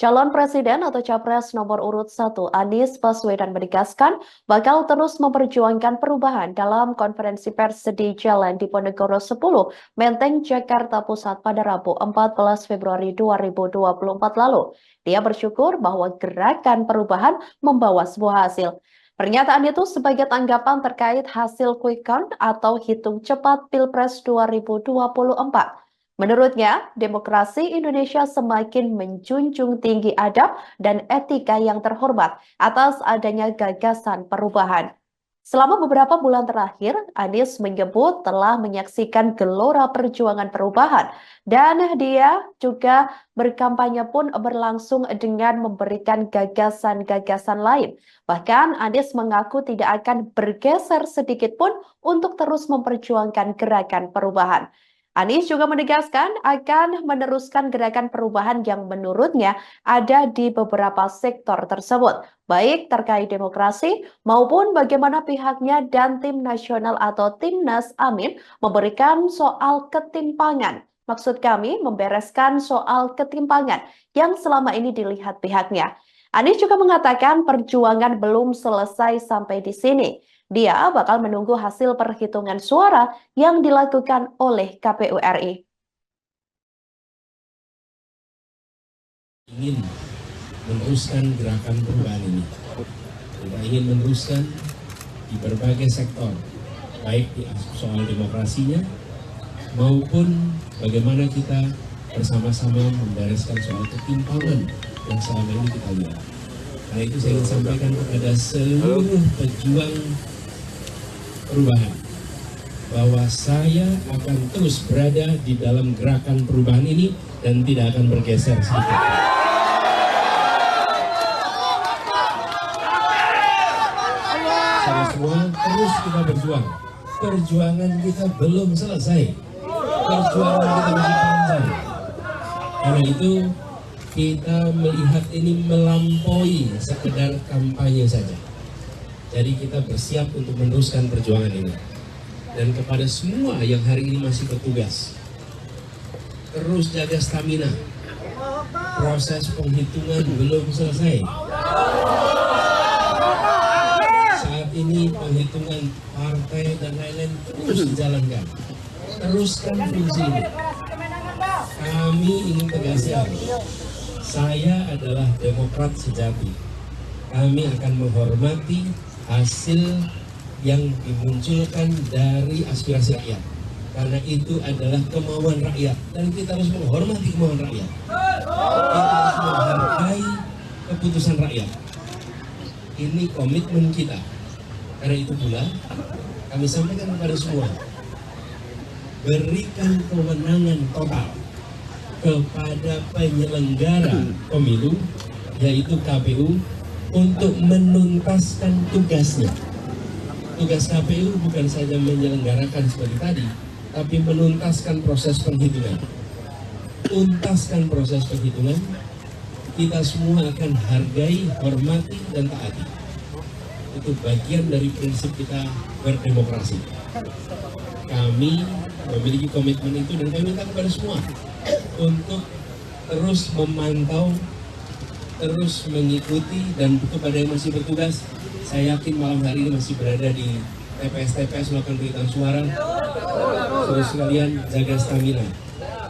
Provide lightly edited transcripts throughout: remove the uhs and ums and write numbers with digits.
Calon Presiden atau Capres nomor urut 1 Anies Baswedan menegaskan bakal terus memperjuangkan perubahan dalam konferensi pers di Jalan Diponegoro 10, Menteng, Jakarta Pusat pada Rabu 14 Februari 2024 lalu. Dia bersyukur bahwa gerakan perubahan membawa sebuah hasil. Pernyataan itu sebagai tanggapan terkait hasil quick count atau hitung cepat Pilpres 2024. Menurutnya, demokrasi Indonesia semakin menjunjung tinggi adab dan etika yang terhormat atas adanya gagasan perubahan. Selama beberapa bulan terakhir, Anies menyebut telah menyaksikan gelora perjuangan perubahan dan dia juga berkampanye pun berlangsung dengan memberikan gagasan-gagasan lain. Bahkan Anies mengaku tidak akan bergeser sedikit pun untuk terus memperjuangkan gerakan perubahan. Anies juga menegaskan akan meneruskan gerakan perubahan yang menurutnya ada di beberapa sektor tersebut, baik terkait demokrasi maupun bagaimana pihaknya dan tim nasional atau Timnas Amin memberikan soal ketimpangan. Maksud kami membereskan soal ketimpangan yang selama ini dilihat pihaknya. Anies juga mengatakan perjuangan belum selesai sampai di sini. Dia bakal menunggu hasil perhitungan suara yang dilakukan oleh KPU RI. Ingin meneruskan gerakan perubahan ini. Kita ingin meneruskan di berbagai sektor, baik di soal demokrasinya maupun bagaimana kita bersama-sama membereskan soal ketimpangan yang selama ini kita lihat. Karena itu saya ingin sampaikan kepada seluruh pejuang perubahan bahwa saya akan terus berada di dalam gerakan perubahan ini dan tidak akan bergeser sedikit. Sama semua terus kita berjuang. Perjuangan kita belum selesai. Perjuangan kita masih panjang. Karena itu kita melihat ini melampaui sekedar kampanye saja. Jadi kita bersiap untuk meneruskan perjuangan ini. Dan kepada semua yang hari ini masih bertugas, terus jaga stamina. Proses penghitungan belum selesai. Saat ini penghitungan partai dan lain-lain terus dijalankan. Teruskan fungsi ini. Kami ingin tegaskan, saya adalah Demokrat sejati. Kami akan menghormati hasil yang dimunculkan dari aspirasi rakyat, karena itu adalah kemauan rakyat dan kita harus menghormati kemauan rakyat. Kita harus menghargai keputusan rakyat. Ini komitmen kita. Karena itu pula kami sampaikan kepada semua, berikan kewenangan total kepada penyelenggara pemilu, yaitu KPU, untuk menuntaskan tugasnya. Tugas KPU bukan saja menyelenggarakan seperti tadi, tapi menuntaskan proses penghitungan. Tuntaskan proses penghitungan, kita semua akan hargai, hormati, dan taati. Itu bagian dari prinsip kita berdemokrasi. Kami memiliki komitmen itu dan kami minta kepada semua untuk terus memantau, terus mengikuti, dan kepada yang masih bertugas, saya yakin malam hari ini masih berada di TPS-TPS melakukan perhitungan suara. Terus sekalian jaga stamina,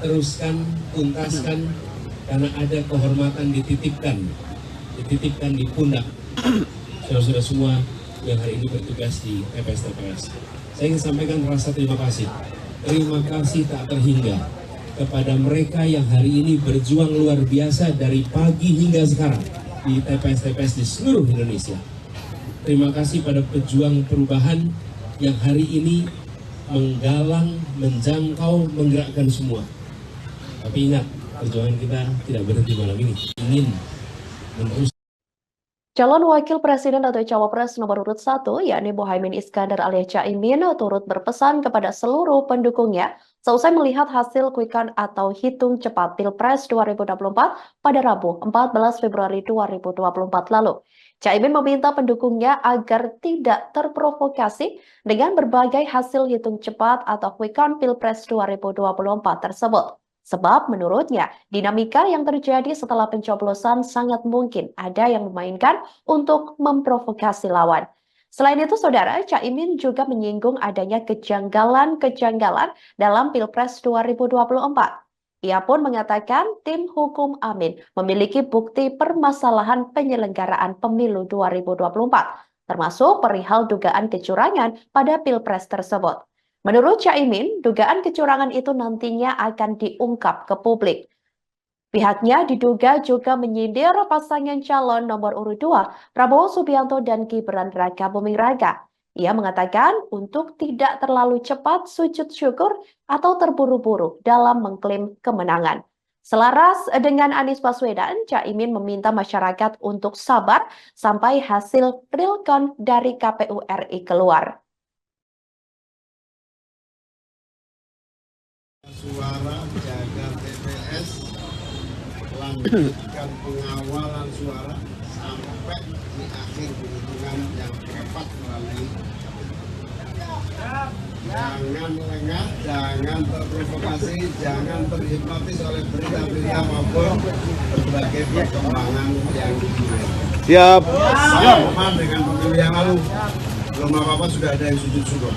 teruskan, tuntaskan, karena ada kehormatan dititipkan di pundak saudara-saudara semua yang hari ini bertugas di TPS-TPS. Saya ingin sampaikan rasa terima kasih tak terhingga kepada mereka yang hari ini berjuang luar biasa dari pagi hingga sekarang di TPS-TPS di seluruh Indonesia. Terima kasih pada pejuang perubahan yang hari ini menggalang, menjangkau, menggerakkan semua. Tapi ingat, perjuangan kita tidak berhenti malam ini. Ingin menerus. Calon Wakil Presiden atau Cawapres nomor urut 1, yakni Muhaimin Iskandar alias Caimin, turut berpesan kepada seluruh pendukungnya seusai melihat hasil quick count atau hitung cepat Pilpres 2024 pada Rabu 14 Februari 2024 lalu. Caimin meminta pendukungnya agar tidak terprovokasi dengan berbagai hasil hitung cepat atau quick count Pilpres 2024 tersebut. Sebab menurutnya, dinamika yang terjadi setelah pencoblosan sangat mungkin ada yang memainkan untuk memprovokasi lawan. Selain itu, Saudara, Caimin juga menyinggung adanya kejanggalan-kejanggalan dalam Pilpres 2024. Ia pun mengatakan tim hukum Amin memiliki bukti permasalahan penyelenggaraan pemilu 2024, termasuk perihal dugaan kecurangan pada Pilpres tersebut. Menurut Caimin, dugaan kecurangan itu nantinya akan diungkap ke publik. Pihaknya diduga juga menyindir pasangan calon nomor urut 2, Prabowo Subianto dan Gibran Rakabuming Raka. Ia mengatakan untuk tidak terlalu cepat sujud syukur atau terburu-buru dalam mengklaim kemenangan. Selaras dengan Anies Baswedan, Caimin meminta masyarakat untuk sabar sampai hasil real count dari KPU RI keluar. Suara jaga TPS, lanjutkan pengawalan suara sampai di akhir penghitungan yang tepat melalui. Jangan lengah, jangan terprovokasi, jangan terhipnotis oleh berita-berita maupun berbagai perkembangan yang lain. Siap. Sama dengan pemilu yang lalu, belum apa-apa sudah ada yang sujud syukur.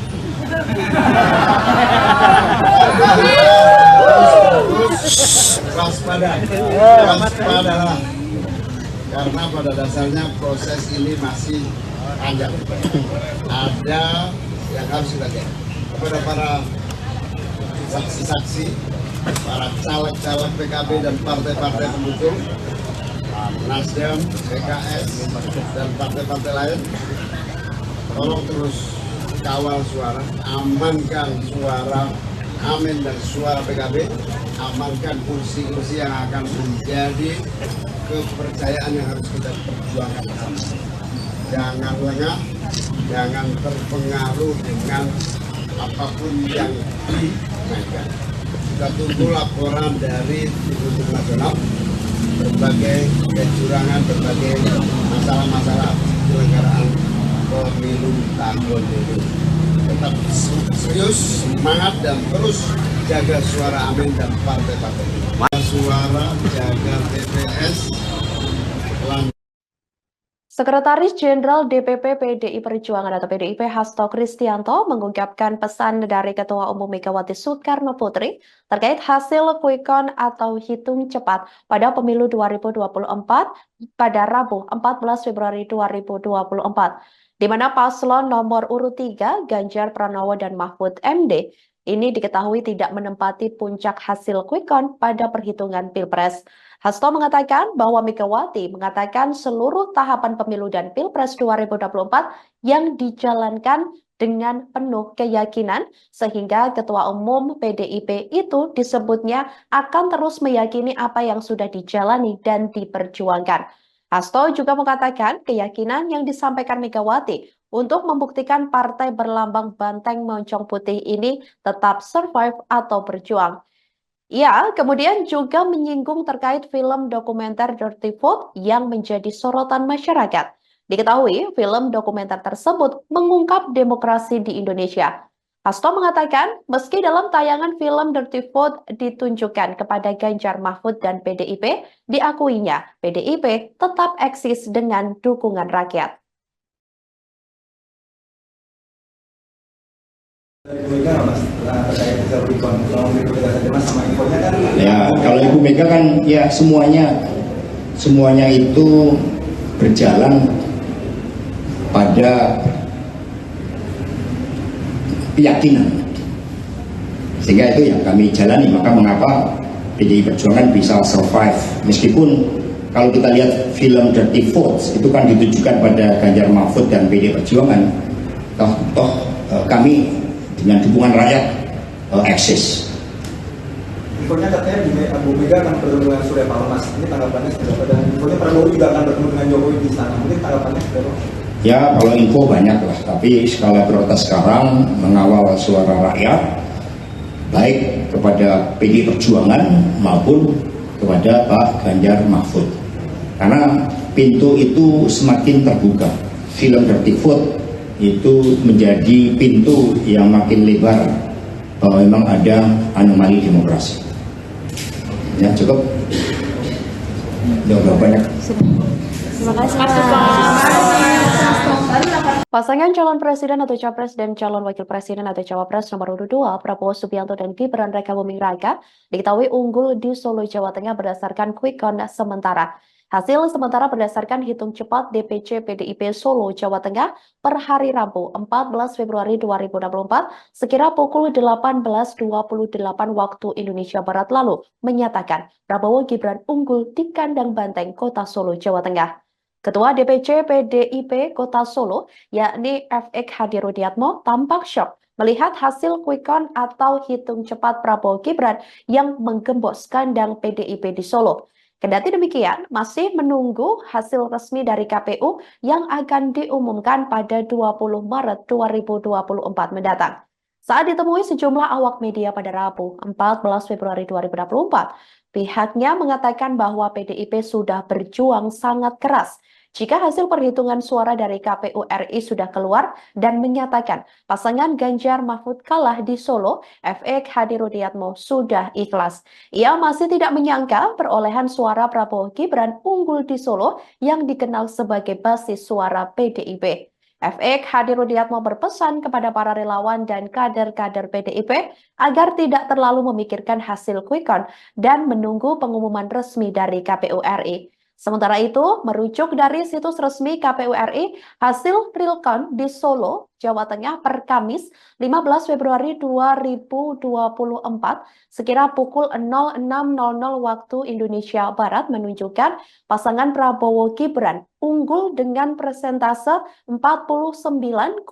Waspadalah, karena pada dasarnya proses ini masih panjang. Ada yang harus kita jaga. Kepada para saksi-saksi, para caleg-caleg PKB dan partai-partai pendukung, Nasdem, PKS, dan partai-partai lain, tolong terus kawal suara, amankan suara Amin dan suara PKB, amankan kursi-kursi yang akan menjadi kepercayaan yang harus kita perjuangkan bersama. Jangan lengah, jangan terpengaruh dengan apapun yang dinaikkan. Kita tunggu laporan dari Tim Nasional, berbagai kecurangan, berbagai masalah-masalah penyelenggaraan pemilu tahun ini. Tetap serius, semangat, dan terus jaga suara Amin dan partai-partai. Suara jaga TPS. Sekretaris Jenderal DPP PDI Perjuangan atau PDIP Hasto Kristianto mengungkapkan pesan dari Ketua Umum Megawati Soekarno Putri terkait hasil quick count atau hitung cepat pada pemilu 2024 pada Rabu 14 Februari 2024, di mana paslon nomor urut 3 Ganjar Pranowo dan Mahfud MD ini diketahui tidak menempati puncak hasil quick count pada perhitungan Pilpres. Hasto mengatakan bahwa Megawati mengatakan seluruh tahapan pemilu dan Pilpres 2024 yang dijalankan dengan penuh keyakinan, sehingga Ketua Umum PDIP itu disebutnya akan terus meyakini apa yang sudah dijalani dan diperjuangkan. Hasto juga mengatakan keyakinan yang disampaikan Megawati untuk membuktikan partai berlambang banteng moncong putih ini tetap survive atau berjuang. Ia kemudian juga menyinggung terkait film dokumenter Dirty Vote yang menjadi sorotan masyarakat. Diketahui film dokumenter tersebut mengungkap demokrasi di Indonesia. Hasto mengatakan meski dalam tayangan film Dirty Vote ditunjukkan kepada Ganjar Mahfud dan PDIP, diakuinya PDIP tetap eksis dengan dukungan rakyat. Ya, kalau Ibu Mega kan ya semuanya itu berjalan pada keyakinan, sehingga itu yang kami jalani. Maka mengapa PDI Perjuangan bisa survive meskipun kalau kita lihat film Dirty Votes itu kan ditujukan pada Ganjar Mahfud dan PDI Perjuangan, toh kami dengan dukungan rakyat eksis. Infonya katanya Bu Mega akan bertemu dengan Surya Paloh, Mas. Ini tanggapannya seperti apa? Dan infonya Prabowo juga akan bertemu dengan Jokowi di sana. Mungkin tanggapannya seperti apa? Ya, kalau info banyak lah. Tapi skala prioritas sekarang mengawal suara rakyat, baik kepada PDI Perjuangan maupun kepada Pak Ganjar Mahfud. Karena pintu itu semakin terbuka. Film Dirty Vote itu menjadi pintu yang makin lebar bahwa memang ada anomali demokrasi. Ya cukup. Nggak banyak. Terima kasih, Pasangan calon presiden atau capres dan calon wakil presiden atau cawapres nomor urut 2 Prabowo Subianto dan Gibran Rakabuming Raka diketahui unggul di Solo, Jawa Tengah berdasarkan quick count sementara. Hasil sementara berdasarkan hitung cepat DPC PDIP Solo, Jawa Tengah per hari Rabu 14 Februari 2024 sekira pukul 18.28 waktu Indonesia Barat lalu menyatakan Prabowo Gibran unggul di kandang Banteng, Kota Solo, Jawa Tengah. Ketua DPC PDIP Kota Solo, yakni FX Hadi Rudiatmo, tampak syok melihat hasil quick count atau hitung cepat Prabowo Gibran yang menggembos kandang PDIP di Solo. Kendati demikian, masih menunggu hasil resmi dari KPU yang akan diumumkan pada 20 Maret 2024 mendatang. Saat ditemui sejumlah awak media pada Rabu, 14 Februari 2024, pihaknya mengatakan bahwa PDIP sudah berjuang sangat keras jika hasil perhitungan suara dari KPU RI sudah keluar dan menyatakan pasangan Ganjar Mahfud kalah di Solo, FX Hadi Rudiatmo sudah ikhlas. Ia masih tidak menyangka perolehan suara Prabowo Gibran unggul di Solo yang dikenal sebagai basis suara PDIP. FX Hadi Rudiatmo berpesan kepada para relawan dan kader-kader PDIP agar tidak terlalu memikirkan hasil quick count dan menunggu pengumuman resmi dari KPU RI. Sementara itu, merujuk dari situs resmi KPU RI, hasil real count di Solo, Jawa Tengah per Kamis 15 Februari 2024 sekira pukul 06.00 waktu Indonesia Barat menunjukkan pasangan Prabowo Gibran unggul dengan persentase 49,88%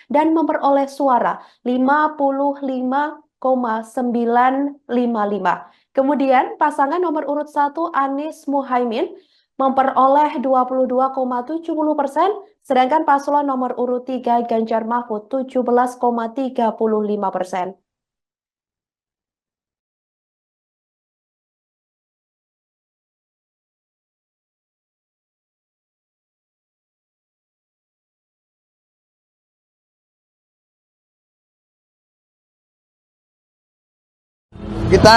dan memperoleh suara 55,955. Kemudian pasangan nomor urut 1 Anies Muhaimin memperoleh 22,70%, sedangkan paslon nomor urut 3 Ganjar Mahfud 17,35%. Kita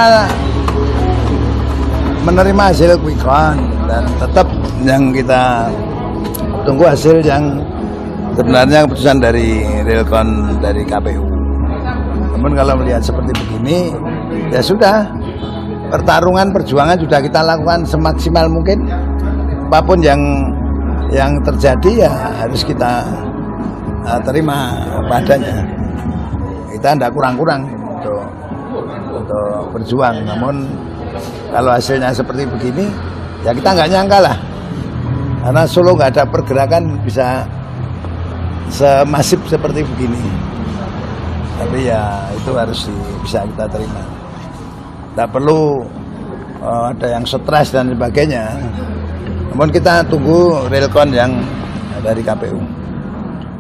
menerima hasil quick count dan tetap yang kita tunggu hasil yang sebenarnya keputusan dari real count dari KPU. Namun kalau melihat seperti begini, ya sudah, perjuangan sudah kita lakukan semaksimal mungkin. Apapun yang terjadi ya harus kita terima padanya. Kita tidak kurang-kurang untuk berjuang. Namun kalau hasilnya seperti begini, ya kita nggak nyangka lah. Karena Solo nggak ada pergerakan bisa semasif seperti begini. Tapi ya itu harus bisa kita terima. Tidak perlu ada yang stres dan sebagainya. Namun kita tunggu real count yang dari KPU.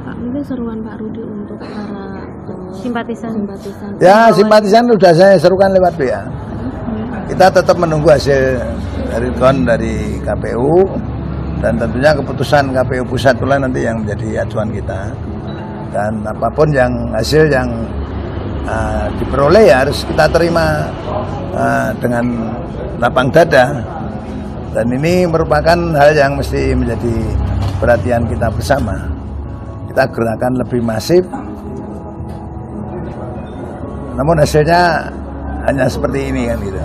Pak, mungkin seruan Pak Rudi untuk para simpatisan. Ya, simpatisan sudah saya serukan lewat WA. Kita tetap menunggu hasil dari count dari KPU dan tentunya keputusan KPU pusat pula nanti yang menjadi acuan kita. Dan apapun yang hasil yang diperoleh ya harus kita terima dengan lapang dada. Dan ini merupakan hal yang mesti menjadi perhatian kita bersama. Kita gerakan lebih masif. Namun hasilnya hanya seperti ini kan gitu.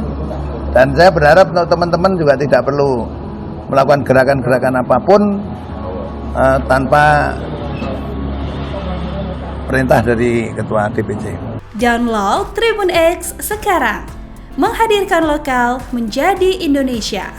Dan saya berharap teman-teman juga tidak perlu melakukan gerakan-gerakan apapun tanpa perintah dari Ketua DPC. Download Tribun X sekarang, menghadirkan lokal menjadi Indonesia.